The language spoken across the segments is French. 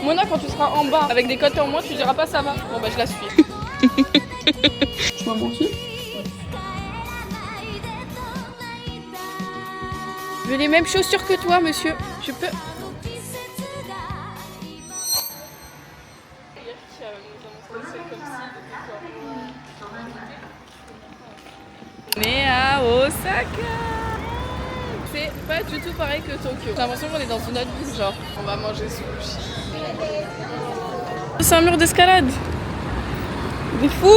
Mona, quand tu seras en bas avec des côtes en moins, tu diras pas ça va. Bon bah je la suis. Tu m'as menti? Je veux les mêmes chaussures que toi, monsieur. Je peux. Mais à Osaka, c'est pas du tout pareil que Tokyo. J'ai l'impression qu'on est dans une autre ville, genre on va manger sushi. C'est un mur d'escalade. Des fous.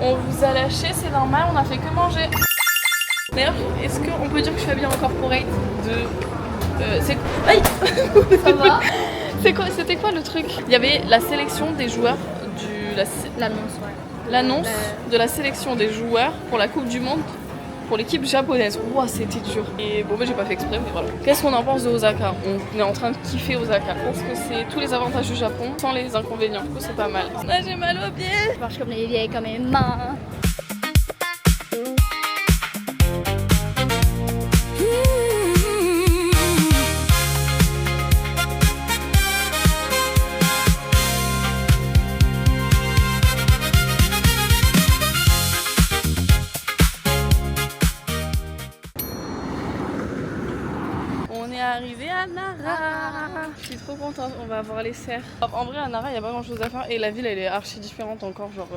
On vous a lâché, c'est normal, on a fait que manger. D'ailleurs, est-ce qu'on peut dire que je suis habillée en corporate de... c'est... Aïe. Ça va? C'était quoi le truc? Il y avait la sélection des joueurs du... L'annonce, ouais. L'annonce de la sélection des joueurs pour la Coupe du Monde pour l'équipe japonaise. Ouah, c'était dur. Et bon, bah, j'ai pas fait exprès, mais voilà. Qu'est-ce qu'on en pense de Osaka? On est en train de kiffer Osaka. Je pense que c'est tous les avantages du Japon sans les inconvénients. Du coup, c'est pas mal. Là, j'ai mal aux pieds. Je marche comme les vieilles quand même. Hein. On est arrivé à Nara. Je suis trop contente, on va voir les cerfs. En vrai, à Nara, il n'y a pas grand chose à faire et la ville, elle est archi différente encore. Genre,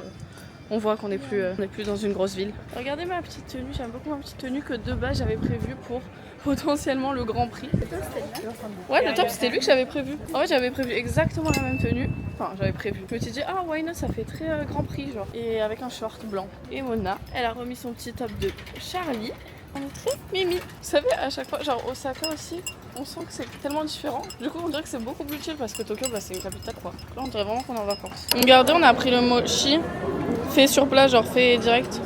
on voit qu'on n'est plus dans une grosse ville. Regardez ma petite tenue, j'aime beaucoup ma petite tenue que de base j'avais prévue pour potentiellement le Grand Prix. Ouais, le top c'était lui que j'avais prévu. En fait, j'avais prévu exactement la même tenue. Enfin, j'avais prévu. Je me suis dit, ah, why not, ça fait très Grand Prix, genre. Et avec un short blanc. Et Mona, elle a remis son petit top de Charlie. On est très mimi. Vous savez, à chaque fois, genre Osaka aussi, on sent que c'est tellement différent. Du coup, on dirait que c'est beaucoup plus chill parce que Tokyo, bah, c'est une capitale quoi. Là, on dirait vraiment qu'on est en vacances. Regardez, on a pris le mochi fait sur place, genre fait direct.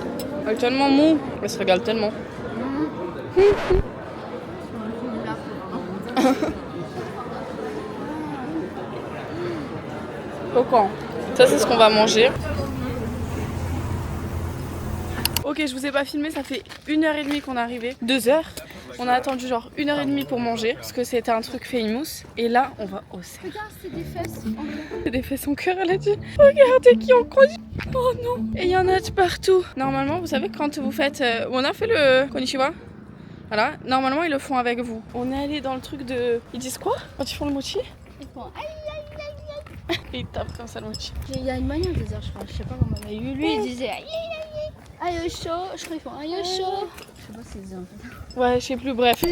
Elle est tellement mou, elle se régale tellement. Coquin. Ça, c'est ce qu'on va manger. Ok, je vous ai pas filmé, ça fait 1h30 qu'on est arrivé. 2h. On a attendu genre 1h30 pour manger parce que c'était un truc famous. Et là, on va au cerf. Regarde, c'est des fesses en cœur. C'est des fesses en cœur, elle a dit. Regardez qui ont conduit. Oh non. Et il y en a de partout. Normalement, vous savez, quand vous faites... on a fait le konnichiwa. Voilà. Normalement, ils le font avec vous. On est allé dans le truc de... Ils disent quoi quand ils font le mochi? Ils font aïe aïe aïe aïe. Et ils tapent comme ça le mochi. Il y a une manière de dire, je crois. Je sais pas comment. Mais lui, il disait aïe aïe aïe. Aïe chaud. Je crois qu'ils font aïe chaud. Je sais pas ce qu'ils disaient en fait. Ouais, je sais plus, bref.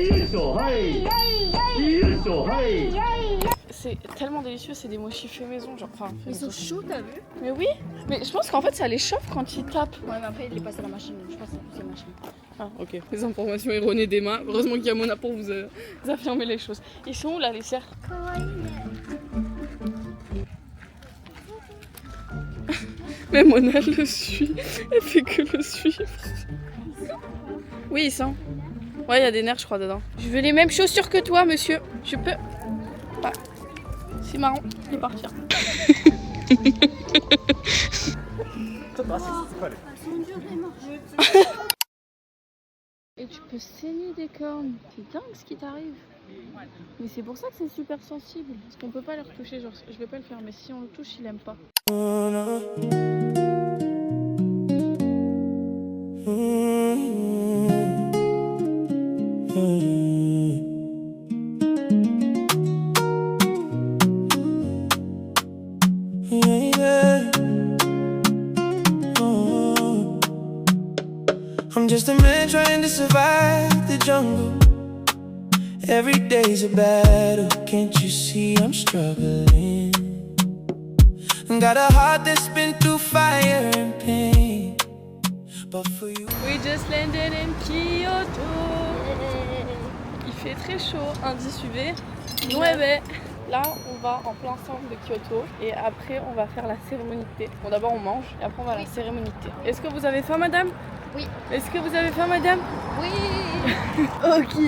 C'est tellement délicieux, c'est des mochis faits maison, genre. Enfin, Ils sont chauds, t'as vu? mais oui, mais je pense qu'en fait ça les chauffe quand ils tapent. Ouais, mais après, il est passé à la machine. Je pense que c'est la machine. Ah, ok. Les informations erronées d'Emma. Heureusement qu'il y a Mona pour vous affirmer les choses. Ils sont où là, les cerfs? Mais Mona elle le suit. Elle fait que le suivre. Oui, ils sont. Ouais, il y a des nerfs, je crois, dedans. Je veux les mêmes chaussures que toi, monsieur. Je peux. Ah. C'est marrant. Il est parti. Et tu peux saigner des cornes. C'est dingue ce qui t'arrive. Mais c'est pour ça que c'est super sensible. Parce qu'on peut pas les retoucher. Genre, je vais pas le faire, mais si on le touche, il aime pas. I'm just a man trying to survive the jungle. Every day's a battle, can't you see I'm struggling? Got a heart that's been through fire and pain. But for you, We just landed in Kyoto. Il fait très chaud, indice UV. Ouais. Là, on va en plein centre de Kyoto et après, on va faire la cérémonie de thé. Bon, d'abord, on mange et après, on va à la cérémonie de thé. Est-ce que vous avez faim, madame? Oui. Est-ce que vous avez faim, madame? Oui. Ok.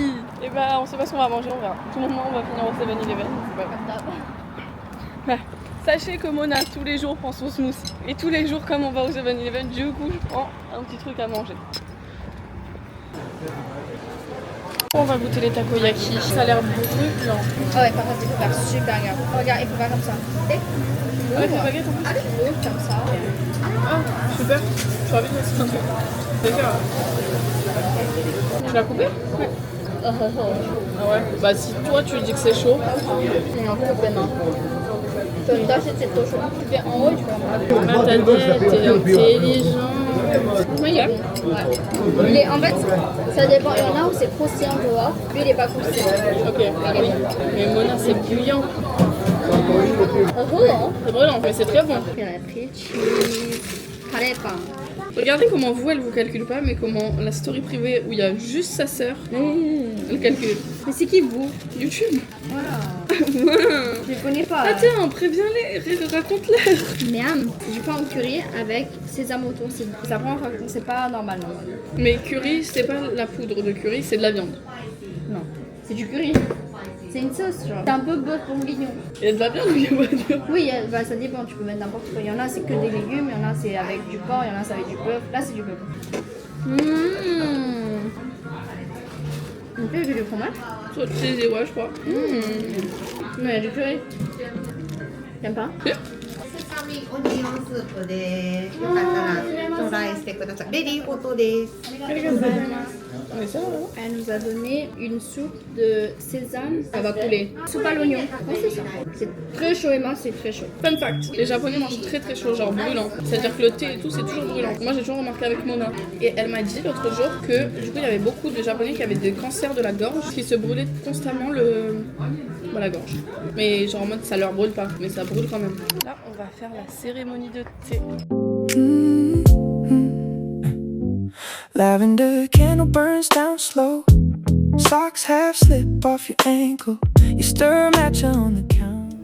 Et bah, on sait pas ce qu'on va manger, on verra. Tout le monde, on va finir au 7-Eleven. Ouais. Sachez que Mona, tous les jours, prend son smoothie. Et tous les jours, comme on va au 7-Eleven, du coup, je prends un petit truc à manger. On va goûter les takoyaki. Ça a l'air brûlant. Ah ouais, par contre, il faut faire super gaffe. Regarde, il faut faire comme ça. Ouais, t'es baguette en plus. Comme ça. Ah, super. J'ai envie de faire ça. C'est sûr. Tu l'as coupé? Ouais. Ah ouais. Bah si toi tu dis que c'est chaud. Non, coupe maintenant. Toi, c'est trop chaud. Tu fais en haut, tu vois. Là t'as dit, t'es intelligent. Oui, il est bon. Ouais. Il est, en fait, ça dépend. Il y en a où c'est croustillant, tu vois. Lui, il est pas croustillant. Ok. Oui. Mais Mona, c'est bouillant. C'est brûlant, mais c'est très bon. Il y en a pris cheese, parepa. Regardez comment vous, elle vous calcule pas, mais comment la story privée où il y a juste sa sœur, elle calcule. Mais c'est qui vous? YouTube. Voilà. Je les connais pas. Ah tiens, préviens-les, raconte-leur. Miam, c'est du pain au curry avec sésame autour. C'est la première fois que c'est pas normal, non. Mais curry, c'est pas la poudre de curry, c'est de la viande. Non, c'est du curry. C'est une sauce, genre. C'est un peu bœuf bourguignon. Il y a de la viande ou il y a pas de viande? Oui, bah, ça dépend, tu peux mettre n'importe quoi. Il y en a, c'est que des légumes, il y en a, c'est avec du porc, il y en a, c'est avec du bœuf. Là, c'est du bœuf. Donc, j'ai du fromage. Soit de cheese et ouais, je crois. Non, il y a du curry. T'aimes pas? セサミオニオンスープです。よかったらトライしてください。レディーフォトです。 Mais ça, là. Elle nous a donné une soupe de sésame. Ça va couler. Soupe à l'oignon. Ouais, c'est ça. C'est très chaud, Emma, c'est très chaud. Fun fact, les japonais mangent très très chaud, genre brûlant. C'est-à-dire que le thé et tout, c'est toujours brûlant. Moi, j'ai toujours remarqué avec Mona. Et elle m'a dit l'autre jour que du coup, il y avait beaucoup de japonais qui avaient des cancers de la gorge, qui se brûlaient constamment la gorge. Mais genre en mode, ça leur brûle pas, mais ça brûle quand même. Là, on va faire la cérémonie de thé. Lavender candle burns down slow. Socks half slip off your ankle. You stir a match on the counter.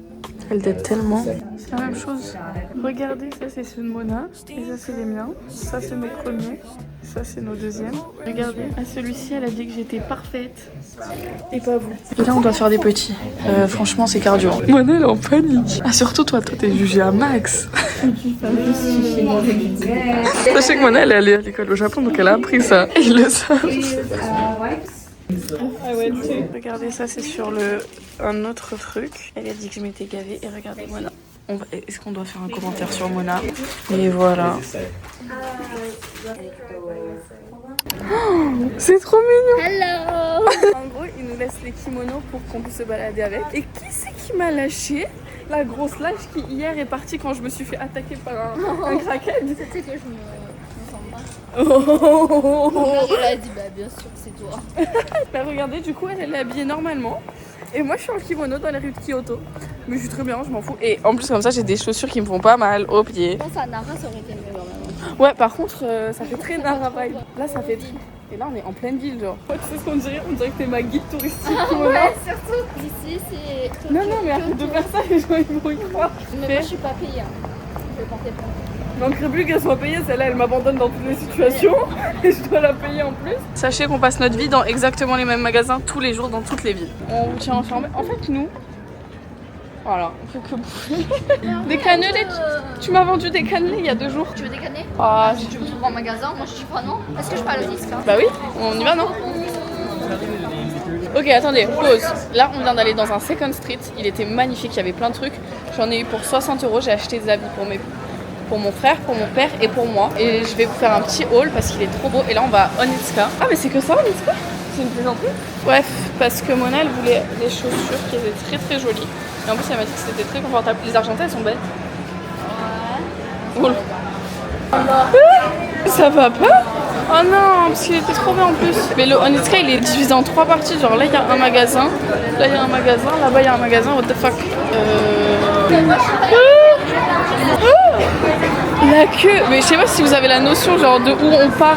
Elle t'aide tellement. C'est la même chose. Regardez, ça c'est ceux de Mona. Et ça c'est les miens. Ça c'est nos premiers. Ça c'est nos deuxièmes. Regardez, à celui-ci elle a dit que j'étais parfaite. Et pas vous. Et là on doit faire des petits. Franchement c'est cardio. Mona elle est en panique. Ah surtout toi t'es jugée à max. Sachez que Mona elle est allée à l'école au Japon donc elle a appris ça. Et ils le savent. Ah ouais, regardez, ça c'est sur un autre truc. Elle a dit que je m'étais gavée et regardez Mona. Est-ce qu'on doit faire un commentaire sur Mona? Et voilà. Oh, c'est trop mignon. Hello. En gros, ils nous laissent les kimonos pour qu'on puisse se balader avec. Et qui c'est qui m'a lâché? La grosse lâche qui hier est partie quand je me suis fait attaquer par un crackhead. Tu sais que je me sens pas. Oh. Elle a dit, bah bien sûr, c'est toi. Bah regardez, du coup elle est habillée normalement. Et moi je suis en kimono dans les rues de Kyoto. Mais je suis très bien, je m'en fous. Et en plus comme ça j'ai des chaussures qui me font pas mal aux pieds. Je pense à Nara, ça aurait été mieux quand même. Ouais, par contre ça fait très Nara vibe. Là ça fait... Et là on est en pleine ville genre. Ouais, tu sais ce qu'on dirait? On dirait que t'es ma guide touristique. Ouais, surtout. Ici c'est... Non, non, mais arrête de faire ça, les gens ils vont y croire. Mais moi je suis pas payée. Je vais porter plainte. Manquerait plus qu'elle soit payée, celle-là elle m'abandonne dans toutes les situations et je dois la payer en plus. Sachez qu'on passe notre vie dans exactement les mêmes magasins tous les jours dans toutes les villes. On vous tient informé. En fait nous, voilà, on fait que bouffer. Des cannelés, tu m'as vendu des cannelés il y a 2 jours. Tu veux déconner? Ah, Si tu veux trouver en magasin, moi je dis pas non. Est-ce que je parle au disque? bah oui, on y va non? Ok, attendez, pause. Là, on vient d'aller dans un Second Street. Il était magnifique, il y avait plein de trucs. J'en ai eu pour 60 €. J'ai acheté des habits pour mon frère, pour mon père et pour moi. Et je vais vous faire un petit haul parce qu'il est trop beau. Et là, on va à Onitsuka. Ah, mais c'est que ça, Onitsuka? C'est une plaisanterie? Bref, parce que Mona, elle voulait des chaussures qui étaient très très jolies. Et en plus, elle m'a dit que c'était très confortable. Les argentées, elles sont belles. Ouais. Cool. Ça va pas? Oh non, parce qu'il était trop bien en plus. Mais le Onitsuka il est divisé en 3 parties. Genre là il y a un magasin, là il y a un magasin, là-bas il y a un magasin. What the fuck? La queue. Mais je sais pas si vous avez la notion genre de où on part.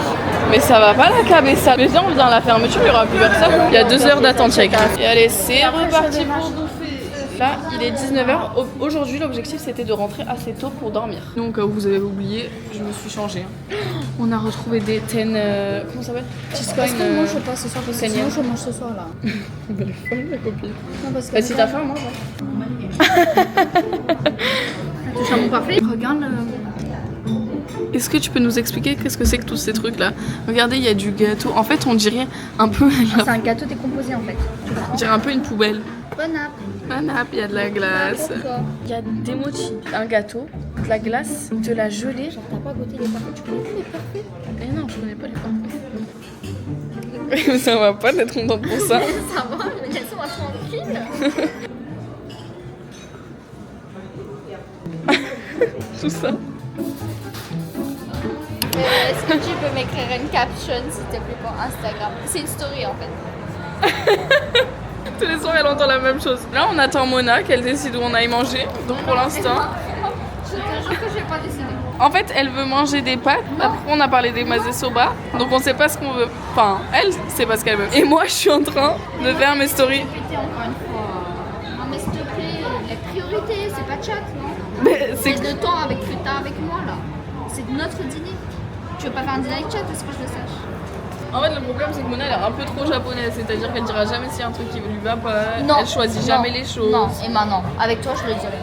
Mais ça va pas la cabessa. Mais viens on vient à la fermeture, il y aura plus personne. Il y a 2 heures d'attente il y a écrit. Et allez c'est reparti pour bouffer. Là, il est 19 h. Aujourd'hui, l'objectif c'était de rentrer assez tôt pour dormir. Donc, vous avez oublié, je me suis changée. On a retrouvé des ten. Comment ça s'appelle? Tiscoin. Est-ce que moi je pas ce soir? Parce que sinon je mange ce soir là. Belle folle, la copine. Non, parce que Bah, si t'as faim, mange. Tu as mon parfait? Regarde Est-ce que tu peux nous expliquer qu'est-ce que c'est que tous ces trucs là? Regardez, il y a du gâteau. En fait, on dirait un peu. C'est un gâteau décomposé en fait. On dirait un peu une poubelle. Bon app. Un nappe, il y a de la glace. Il y a des mochis, un gâteau, de la glace, de la gelée. Genre t'as pas goûté les parfaits, tu connais pas les parfaits? Eh non, je connais pas les parfaits. Ça va pas d'être contente pour ça. Ça va, mais laisse-moi tranquille. Tout ça. Est-ce que tu peux m'écrire une caption s'il te plaît pour Instagram? C'est une story en fait. Tous les soirs, elle entend la même chose. Là, on attend Mona, qu'elle décide où on aille manger. Donc pour l'instant. Je te jure que je vais pas décider. En fait, elle veut manger des pâtes. Après, on a parlé des mazé soba. Donc on sait pas ce qu'on veut. Enfin, elle sait pas ce qu'elle veut. Et moi, je suis en train de faire mes stories. Répétez encore une fois. Non mais s'il te plaît, les priorités, c'est pas chat, non? Mais c'est C'est de temps avec Fruta avec moi là. C'est notre dîner. Tu veux pas faire un dîner avec chat, est-ce que je le sache? En fait, le problème, c'est que Mona, elle est un peu trop japonaise. C'est-à-dire qu'elle dira jamais s'il y a un truc qui lui va pas. Non. Elle choisit jamais les choses. Non, Emma, non. Avec toi, je le dirai. Je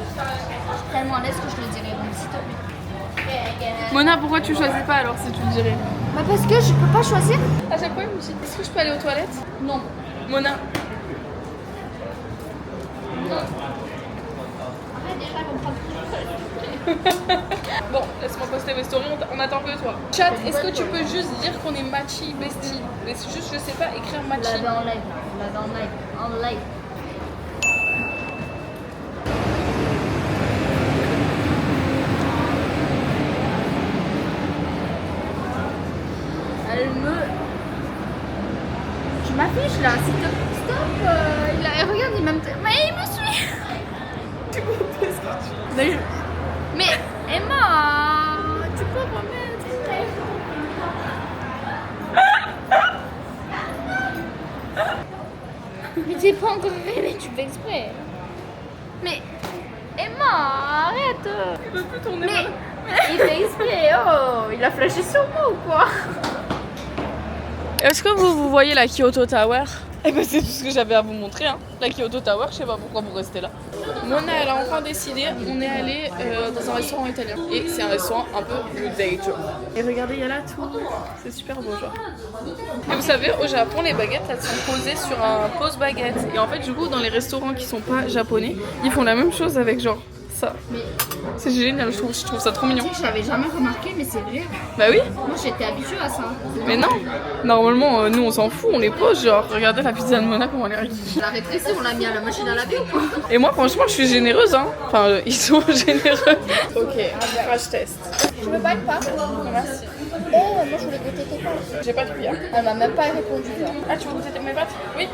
suis tellement à l'aise que je le dirai, donc s'il te plaît. Mona, pourquoi tu choisis pas alors si tu le dirais? Bah parce que je peux pas choisir. À chaque fois, elle me dit est-ce que je peux aller aux toilettes? Non. Mona. Arrête déjà, elle va me prendre Bon, laisse-moi poster mes stories, on attend que toi. Chat, est-ce que tu peux juste dire qu'on est matchy bestie? Mais c'est juste, je sais pas écrire On matchy. l'avait en live là. On l'avait en live. En live. Elle me... Tu m'affiches là, s'il te plaît. Stop. Regarde, il m'aime... Mais il me suit. Mais Emma, tu peux remettre. Mais t'es pas encore réveillée, tu fais exprès. Mais Emma, arrête. Il veut plus tourner. Mais il fait exprès, oh, il a flashé sur moi ou quoi? Est-ce que vous voyez la Kyoto Tower? Eh ben c'est tout ce que j'avais à vous montrer, hein. La Kyoto Tower, je sais pas pourquoi vous restez là. Mona, elle a enfin décidé, on est allé dans un restaurant italien. Et c'est un restaurant un peu plus date. Et regardez, il y a là tout. C'est super beau, genre. Et vous savez, au Japon, les baguettes, elles sont posées sur un pose-baguette. Et en fait, du coup, dans les restaurants qui sont pas japonais, ils font la même chose avec genre ça. C'est génial, je trouve ça trop mignon. Je l'avais jamais remarqué, mais c'est vrai. Bah oui. Moi j'étais habituée à ça. Mais non, normalement, nous on s'en fout, on les pose, genre, regardez la pizza de Mona, comment elle est réglée. La rétrécie, on l'a mis à la machine à laver ou quoi? Et moi, franchement, je suis généreuse, hein. Enfin, ils sont généreux. Ok, crash test. Tu veux pas une part? Merci. Moi je voulais goûter tes pâtes. J'ai pas de cuillère. Elle m'a même pas répondu. Genre. Ah, tu veux goûter mes pâtes? Oui.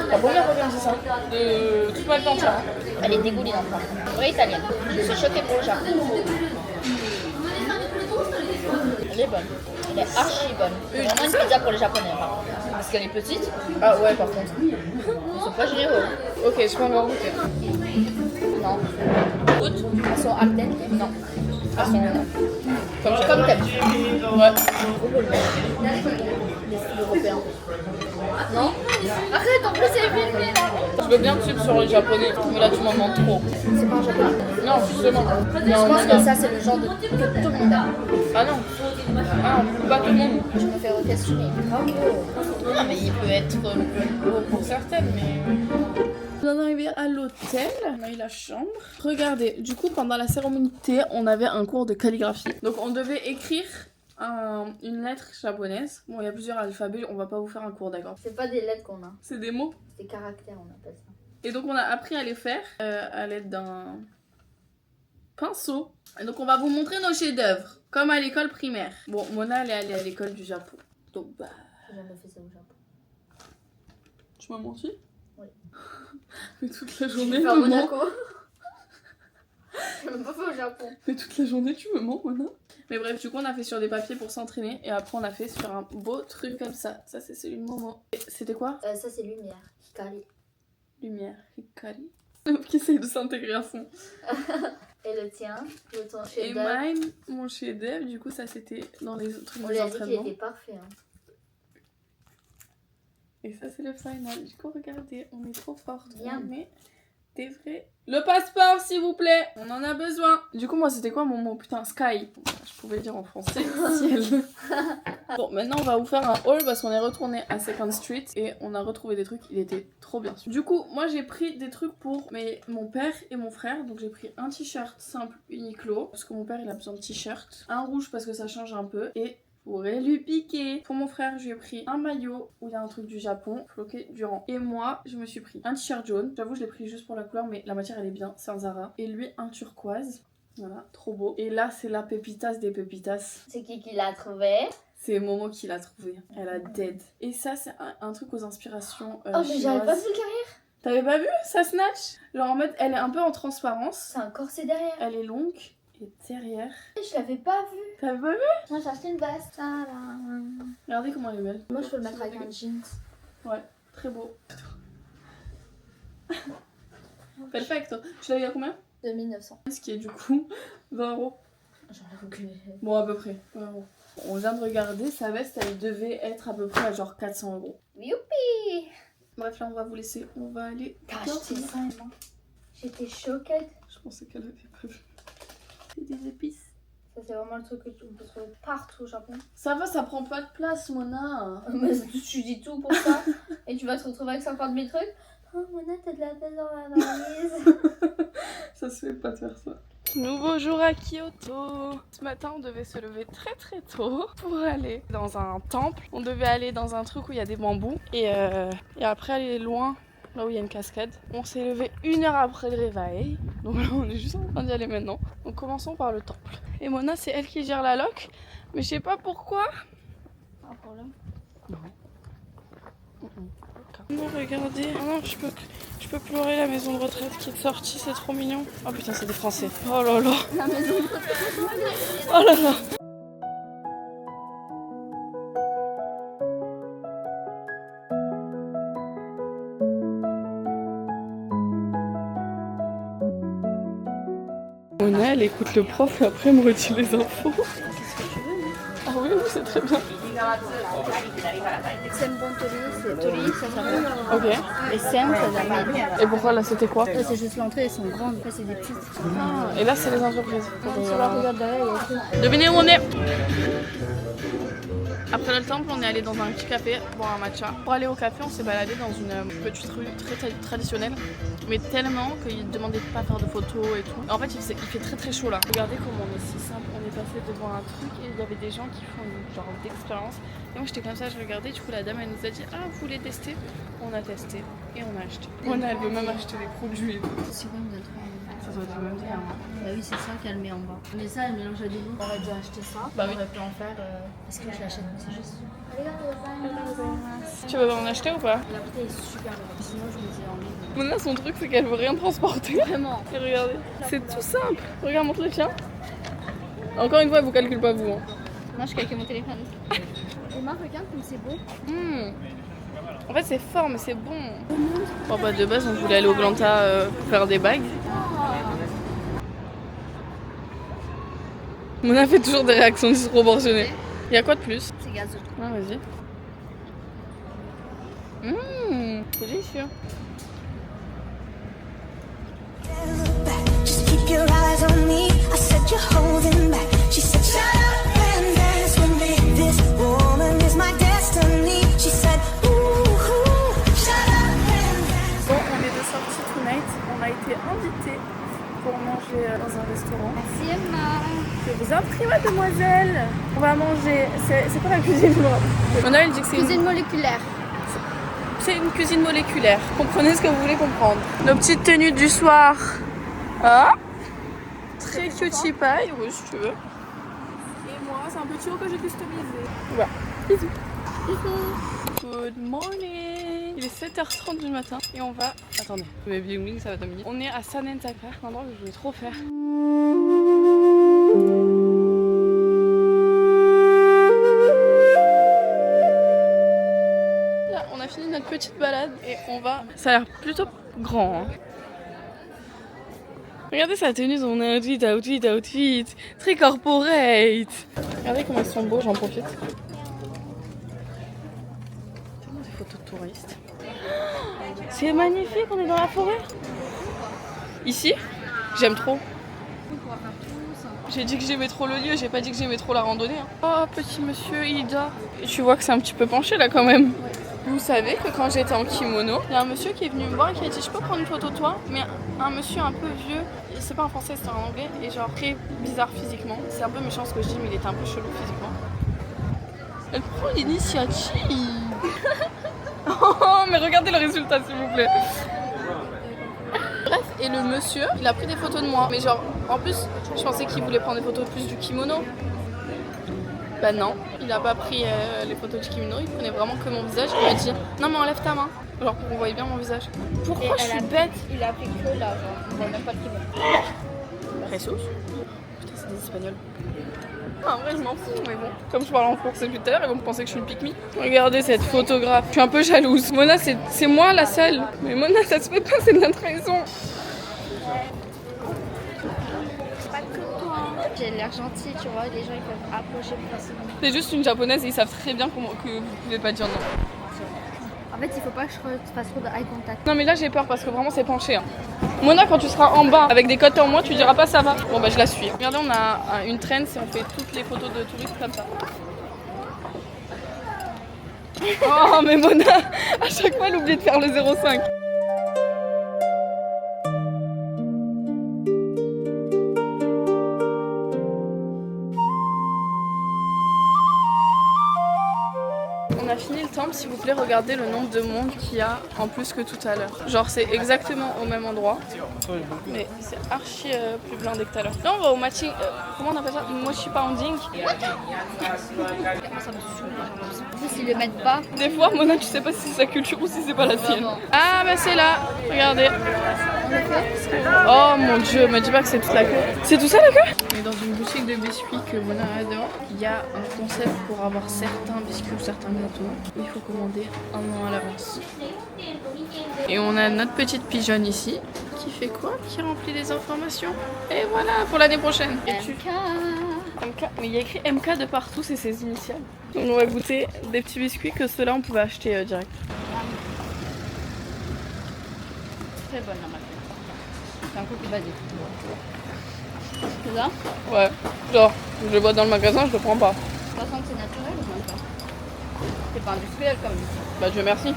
La première fois que c'est ça. De toute ma vie entière. Hein. Elle est dégoulinante. Vraie italienne. Je suis choquée pour le Japon. Elle est bonne. Elle est archi bonne. C'est vraiment une pizza pour les japonais. Parce qu'elle est petite. Ah ouais, par contre. Ils sont pas généreux. Ok, je peux encore goûter. Non. Goûte. Elles sont al dente? Non. Elles sont comme t'aimes. Ouais. Les styles européens. Non? Arrête, en plus c'est filmé là. Je veux bien te suivre sur le japonais, mais là tu m'en demandes trop. C'est pas un japonais. Non, justement. Je pense que ça c'est le genre de truc que tout le monde aime. Ah non. Ah, pas tout le monde. Je me fais questionner. Bravo. Non, mais il peut être beau pour certaines, mais. On est arrivé à l'hôtel, on a eu la chambre. Regardez, du coup, pendant la cérémonie de thé, on avait un cours de calligraphie. Donc, on devait écrire une lettre japonaise. Bon, il y a plusieurs alphabets, on va pas vous faire un cours, d'accord? C'est pas des lettres qu'on a. C'est des mots. C'est des caractères, on appelle ça. Et donc, on a appris à les faire à l'aide d'un pinceau. Et donc, on va vous montrer nos chefs-d'œuvre, comme à l'école primaire. Bon, Mona, elle est allée à l'école du Japon. Donc, bah. J'ai jamais fait ça au Japon. Tu m'as menti? Oui. Mais toute la journée, Je tu vais me faire mens. Monaco. Je même pas fait au Japon. Mais toute la journée, tu me mens, Mona. Mais bref, du coup, on a fait sur des papiers pour s'entraîner. Et après, on a fait sur un beau truc comme ça. Ça, c'est celui de Momo. C'était quoi? Ça c'est lumière. Hikari. Lumière. Hikari. Qui essaye de s'intégrer à fond. Et le tien, ton Et chef-d'œuvre. mine, mon chef-d'œuvre, du coup, ça c'était dans les trucs On des lui a dit qu'il entraînements. était parfait. Hein. Et ça, c'est le final. Du coup, regardez, on est trop fortes. Bien. Mais T'es vrai? Le passeport, s'il vous plaît. On en a besoin. Du coup, moi, c'était quoi mon mot? Putain, sky. Je pouvais dire en français. Ciel. Bon, maintenant, on va vous faire un haul parce qu'on est retourné à Second Street et on a retrouvé des trucs. Il était trop bien. Du coup, moi, j'ai pris des trucs pour mon père et mon frère. Donc, j'ai pris un t-shirt simple Uniqlo parce que mon père, il a besoin de t-shirt. Un rouge parce que ça change un peu et pourrait lui piquer. Pour mon frère, je lui ai pris un maillot où il y a un truc du Japon, floqué Durand. Et moi, je me suis pris un t-shirt jaune. J'avoue, je l'ai pris juste pour la couleur, mais la matière elle est bien, c'est un Zara. Et lui, un turquoise. Voilà, trop beau. Et là, c'est la pépitas des pépitas. C'est qui l'a trouvé? C'est Momo qui l'a trouvé. Elle a dead. Et ça, c'est un truc aux inspirations Oh, mais j'avais pas vu le derrière. T'avais pas vu ça snatch? Genre en mode, elle est un peu en transparence. C'est un corset derrière. Elle est longue. Et derrière. Je l'avais pas vu. T'avais pas vu? Moi j'ai acheté une veste. Regardez comment elle est belle. Moi je peux le mettre avec un jeans. Ouais, très beau. Perfecto. Tu l'as eu à combien? 2900. Ce qui est du coup 20 €. J'aurais voulu. Bon, à peu près. 20 €. On vient de regarder, sa veste elle devait être à peu près à genre 400 €. Youpi! Bref, là on va vous laisser. On va aller. T'as acheté ça, Emma? J'étais choquée. Je pensais qu'elle avait pas vu. C'est des épices. Ça, c'est vraiment le truc que tu peux trouver partout au Japon. Ça va, ça prend pas de place, Mona. Mais tu dis tout pour ça. Et tu vas te retrouver avec 50 000 trucs. Oh, Mona, t'as de la place dans la valise. Ça se fait pas de faire ça. Nouveau jour à Kyoto. Ce matin, on devait se lever très très tôt pour aller dans un temple. On devait aller dans un truc où il y a des bambous et après aller loin, là où il y a une cascade. On s'est levé 1 heure après le réveil. Donc là, on est juste en train d'y aller maintenant. Donc commençons par le temple. Et Mona, c'est elle qui gère la loc, mais je sais pas pourquoi. Un problème? Non. Non, regardez. Oh non, je peux pleurer la maison de retraite qui est sortie, c'est trop mignon. Oh putain, c'est des Français. Oh là là. La maison de retraite. Oh là là. Mona, elle écoute le prof et après elle me retire les infos. Ah oui, oui, c'est très bien. Tori, ça s'appelle. Ok. Et Sen, ça s'appelle. Et pourquoi là, c'était quoi? Là, c'est juste l'entrée, elles sont grandes. Là, c'est des petites. Ah, et là, c'est les entreprises. Sur la regarde derrière, il y a écrit. Devinez où on est. Après le temple, on est allé dans un petit café boire un matcha. Pour aller au café, on s'est baladé dans une petite rue très traditionnelle, mais tellement qu'ils ne demandaient pas à faire de photos et tout. En fait, il fait très très chaud là. Regardez comment on est si simple. On est passé devant un truc et il y avait des gens qui font une genre d'expérience. Et moi, j'étais comme ça, je regardais. Du coup, la dame elle nous a dit ah, vous voulez tester? On a testé et on a acheté. Mona, elle veut même acheter des produits. Et tout. C'est quoi une de trois? Ça doit être le même dire. Bah oui, c'est ça qu'elle met en bas. Mais ça, elle mélange à du goût. On aurait dû acheter ça. Bah oui. On aurait pu en faire. Parce que je l'achète, c'est juste. Tu veux en acheter ou pas? La bouteille est super belle. Sinon, je me disais en ligne. Mona, son truc, c'est qu'elle veut rien transporter. Vraiment. Et regardez, c'est tout simple. Regarde, montre le tien. Encore une fois, elle vous calcule pas vous. Hein. Non, je calcule mon téléphone. Emma, regarde comme c'est beau. En fait, c'est fort, mais c'est bon. Bon, bah, de base, on voulait aller au Glanta faire des bagues. Mona fait toujours des réactions disproportionnées. Il y a quoi de plus? C'est gazeux. Ah, vas-y. C'est délicieux. Just keep your eyes on me. I said you're holding back. She said, shut up and dance with me. This woman is my destiny. She said, ooh, shut up and dance. Bon, on est de sortie tonight. On a été invités pour manger dans un restaurant. Merci Emma. Je vous en prie, mademoiselle. On va manger. C'est quoi la cuisine? Mona, elle dit que c'est Cuisine moléculaire. C'est une cuisine moléculaire. Comprenez ce que vous voulez comprendre. Nos petites tenues du soir. Ah, très cutie pie, oui, si tu veux. Et moi, c'est un petit haut que j'ai customisé. Voilà. Bisous. Good morning. Il est 7h30 du matin et on va. Attendez, le baby wing, ça va dominer. On est à Sanentaka, un endroit que je voulais trop faire. Là, on a fini notre petite balade et on va. Ça a l'air plutôt grand. Hein. Regardez sa tenue, son outfit. Très corporate. Regardez comment ils sont beaux, j'en profite. Tellement des photos de touristes. C'est magnifique, on est dans la forêt. Ici, j'aime trop. J'ai dit que j'aimais trop le lieu, j'ai pas dit que j'aimais trop la randonnée. Hein. Oh, petit monsieur, il dort. Et tu vois que c'est un petit peu penché là quand même. Ouais. Vous savez que quand j'étais en kimono, il y a un monsieur qui est venu me voir et qui a dit je peux prendre une photo de toi, mais un monsieur un peu vieux, c'est pas en français, c'est en anglais, et genre très bizarre physiquement. C'est un peu méchant ce que je dis, mais il était un peu chelou physiquement. Elle prend l'initiative. Oh, mais regardez le résultat s'il vous plaît. Bref, et le monsieur, il a pris des photos de moi. Mais genre, en plus, je pensais qu'il voulait prendre des photos plus du kimono. Bah non, il a pas pris les photos du kimono, il prenait vraiment que mon visage. Il m'a dit, non mais enlève ta main, genre pour qu'on voie bien mon visage. Pourquoi je suis bête? Il a pris que là, genre, on voit même pas le kimono. Jesus. Putain, c'est des espagnols. En vrai, je m'en fous, mais bon. Comme je parle en français depuis tout à l'heure, ils vont penser que je suis une pique-me. Regardez cette photographe. Je suis un peu jalouse. Mona, c'est moi la seule. Mais Mona, ça se fait pas, c'est de la trahison. Pas que toi. J'ai l'air gentil, tu vois, les gens ils peuvent approcher plus facilement. C'est juste une japonaise et ils savent très bien que vous pouvez pas dire non. En fait, il faut pas que je fasse trop de eye contact. Non, mais là, j'ai peur parce que vraiment, c'est penché. Hein. Mona, quand tu seras en bas avec des côtes en moins, tu diras pas ça va. Bon, bah, je la suis. Regardez, on a une trend et on fait toutes les photos de touristes comme ça. Oh, mais Mona, à chaque fois, elle oublie de faire le 0,5. On a fini le temple, s'il vous plaît, regardez le nombre de monde qu'il y a en plus que tout à l'heure. Genre c'est exactement au même endroit, mais c'est archi plus blindé que tout à l'heure. Là on va au matching, comment on appelle ça? Mochi pounding. En plus, ils le mettent pas. Des fois Mona tu sais pas si c'est sa culture ou si c'est pas la sienne. Ah bah c'est là, regardez. Oh mon dieu, me dis pas que c'est toute la queue. C'est tout ça la queue? On est dans une boutique de biscuits que Mona adore. Il y a un concept pour avoir certains biscuits ou certains gâteaux. Il faut commander un an à l'avance. Et on a notre petite pigeonne ici qui fait quoi? Qui remplit les informations. Et voilà pour l'année prochaine. Et tu... MK. Mais il y a écrit MK de partout, c'est ses initiales. Donc on va goûter des petits biscuits que ceux-là on pouvait acheter direct. Très bonne la marque. C'est un cookie basique. C'est ça? Ouais. Genre, je le vois dans le magasin, je le prends pas. De toute façon, c'est naturel ou même pas? C'est pas industriel comme ça. Bah Dieu merci.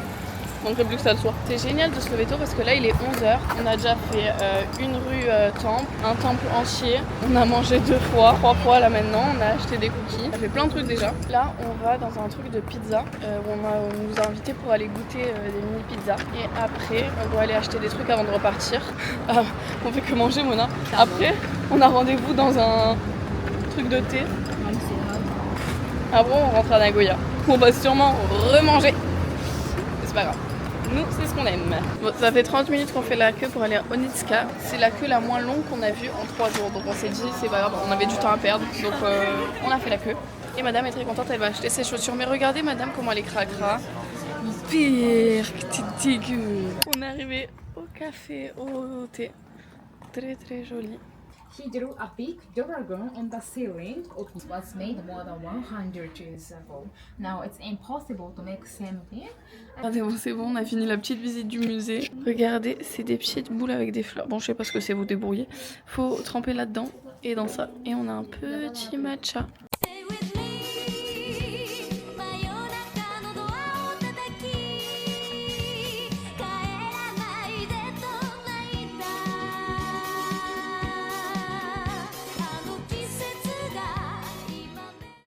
On ne plus que ça le soit. C'est génial de se lever tôt parce que là il est 11h. On a déjà fait une rue temple, un temple entier. On a mangé 3 fois là maintenant. On a acheté des cookies. On a fait plein de trucs déjà. Là on va dans un truc de pizza où on nous a invités pour aller goûter des mini pizzas. Et après on doit aller acheter des trucs avant de repartir. On fait que manger Mona. Après on a rendez-vous dans un truc de thé. Après on rentre à Nagoya. On va sûrement remanger. Mais c'est pas grave. Nous, c'est ce qu'on aime. Bon, ça fait 30 minutes qu'on fait la queue pour aller à Onitsuka. C'est la queue la moins longue qu'on a vue en 3 jours. Donc on s'est dit, c'est pas grave, on avait du temps à perdre. Donc on a fait la queue. Et madame est très contente, elle va acheter ses chaussures. Mais regardez madame comment elle est cracra. Pire que t'es dégueu. On est arrivé au café, au thé. Très très joli. He drew a big dragon on the ceiling. It was made more than 100 years ago. Now it's impossible to make same thing. Regardez, bon, c'est bon, on a fini la petite visite du musée. Regardez, c'est des petites boules avec des fleurs. Bon, je sais pas ce que c'est, vous débrouillez. Faut tremper là-dedans et dans ça. Et on a un petit matcha.